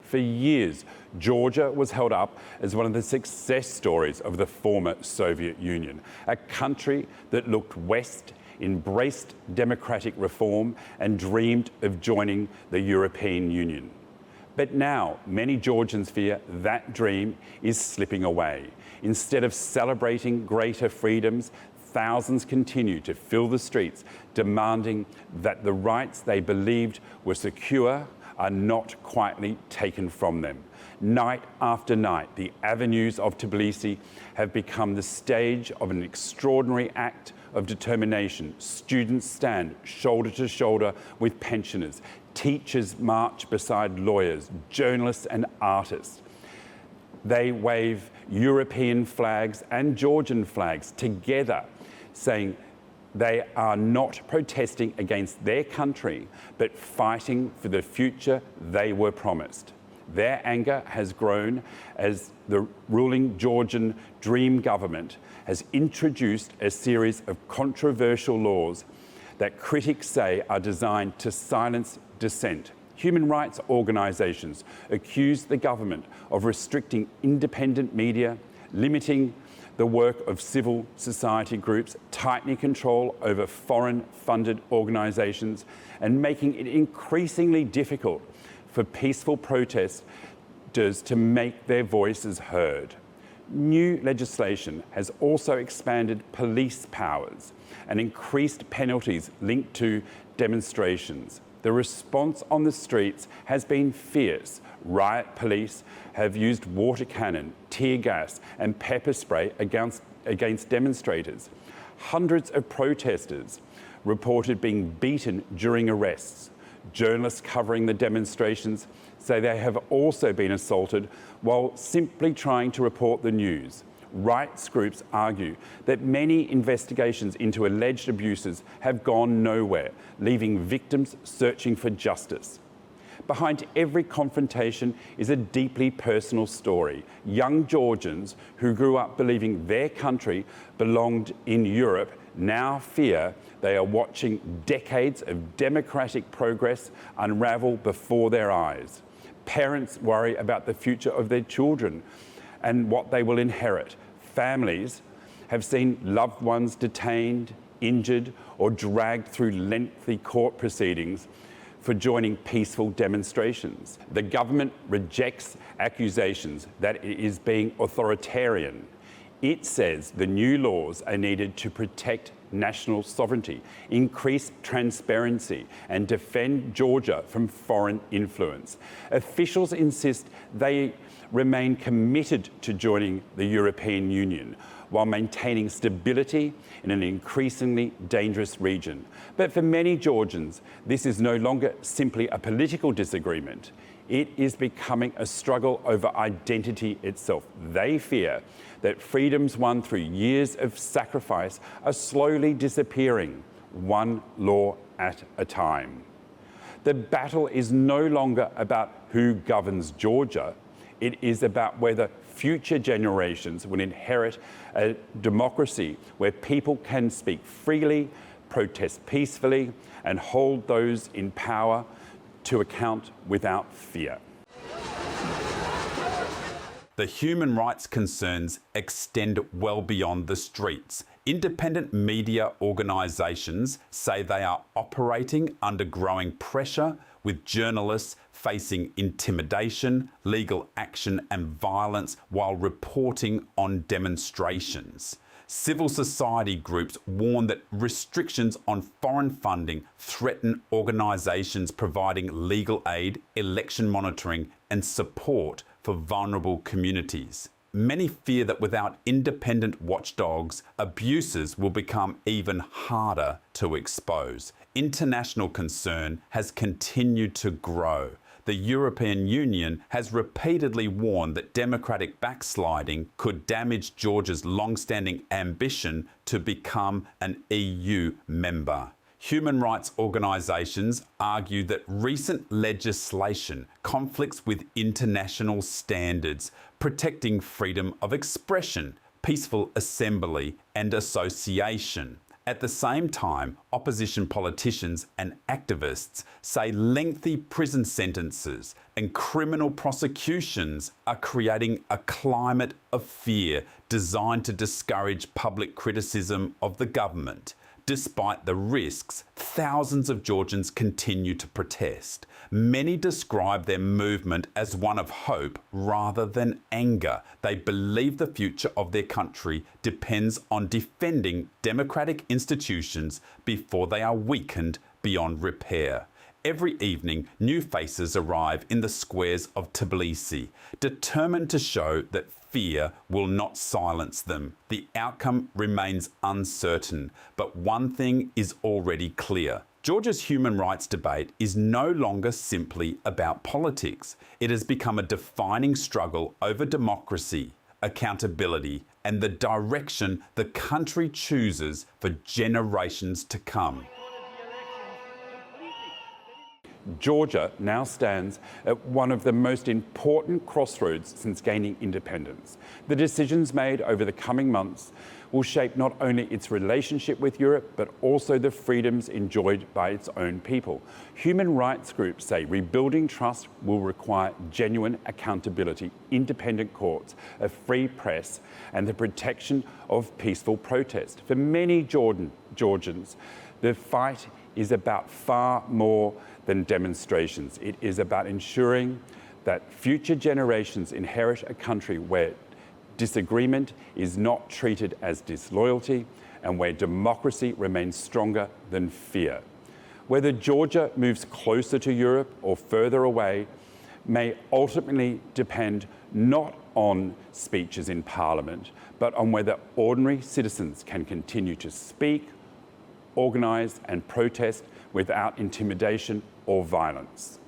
For years, Georgia was held up as one of the success stories of the former Soviet Union, a country that looked west, embraced democratic reform and dreamed of joining the European Union. But now, many Georgians fear that dream is slipping away. Instead of celebrating greater freedoms, thousands continue to fill the streets, demanding that the rights they believed were secure are not quietly taken from them. Night after night, the avenues of Tbilisi have become the stage of an extraordinary act of determination. Students stand shoulder to shoulder with pensioners. Teachers march beside lawyers, journalists and artists. They wave European flags and Georgian flags together, saying they are not protesting against their country, but fighting for the future they were promised. Their anger has grown as the ruling Georgian Dream government has introduced a series of controversial laws that critics say are designed to silence dissent. Human rights organisations accuse the government of restricting independent media, limiting the work of civil society groups, tightening control over foreign-funded organisations, and making it increasingly difficult for peaceful protesters to make their voices heard. New legislation has also expanded police powers and increased penalties linked to demonstrations. The response on the streets has been fierce. Riot police have used water cannon, tear gas and pepper spray against demonstrators. Hundreds of protesters reported being beaten during arrests. Journalists covering the demonstrations say they have also been assaulted while simply trying to report the news. Rights groups argue that many investigations into alleged abuses have gone nowhere, leaving victims searching for justice. Behind every confrontation is a deeply personal story. Young Georgians who grew up believing their country belonged in Europe now fear they are watching decades of democratic progress unravel before their eyes. Parents worry about the future of their children and what they will inherit. Families have seen loved ones detained, injured, or dragged through lengthy court proceedings for joining peaceful demonstrations. The government rejects accusations that it is being authoritarian. It says the new laws are needed to protect national sovereignty, increase transparency, and defend Georgia from foreign influence. Officials insist they remain committed to joining the European Union while maintaining stability in an increasingly dangerous region. But for many Georgians, this is no longer simply a political disagreement. It is becoming a struggle over identity itself. They fear that freedoms won through years of sacrifice are slowly disappearing, one law at a time. The battle is no longer about who governs Georgia. It is about whether future generations will inherit a democracy where people can speak freely, protest peacefully, and hold those in power to account without fear. The human rights concerns extend well beyond the streets. Independent media organisations say they are operating under growing pressure, with journalists facing intimidation, legal action and violence while reporting on demonstrations. Civil society groups warn that restrictions on foreign funding threaten organisations providing legal aid, election monitoring and support for vulnerable communities. Many fear that without independent watchdogs, abuses will become even harder to expose. International concern has continued to grow. The European Union has repeatedly warned that democratic backsliding could damage Georgia's long-standing ambition to become an EU member. Human rights organisations argue that recent legislation conflicts with international standards protecting freedom of expression, peaceful assembly and association. At the same time, opposition politicians and activists say lengthy prison sentences and criminal prosecutions are creating a climate of fear designed to discourage public criticism of the government. Despite the risks, thousands of Georgians continue to protest. Many describe their movement as one of hope rather than anger. They believe the future of their country depends on defending democratic institutions before they are weakened beyond repair. Every evening, new faces arrive in the squares of Tbilisi, determined to show that fear will not silence them. The outcome remains uncertain, but one thing is already clear. Georgia's human rights debate is no longer simply about politics. It has become a defining struggle over democracy, accountability, and the direction the country chooses for generations to come. Georgia now stands at one of the most important crossroads since gaining independence. The decisions made over the coming months will shape not only its relationship with Europe, but also the freedoms enjoyed by its own people. Human rights groups say rebuilding trust will require genuine accountability, independent courts, a free press, and the protection of peaceful protest. For many Georgians, the fight is about far more than demonstrations. It is about ensuring that future generations inherit a country where disagreement is not treated as disloyalty and where democracy remains stronger than fear. Whether Georgia moves closer to Europe or further away may ultimately depend not on speeches in Parliament, but on whether ordinary citizens can continue to speak, organise and protest without intimidation or violence.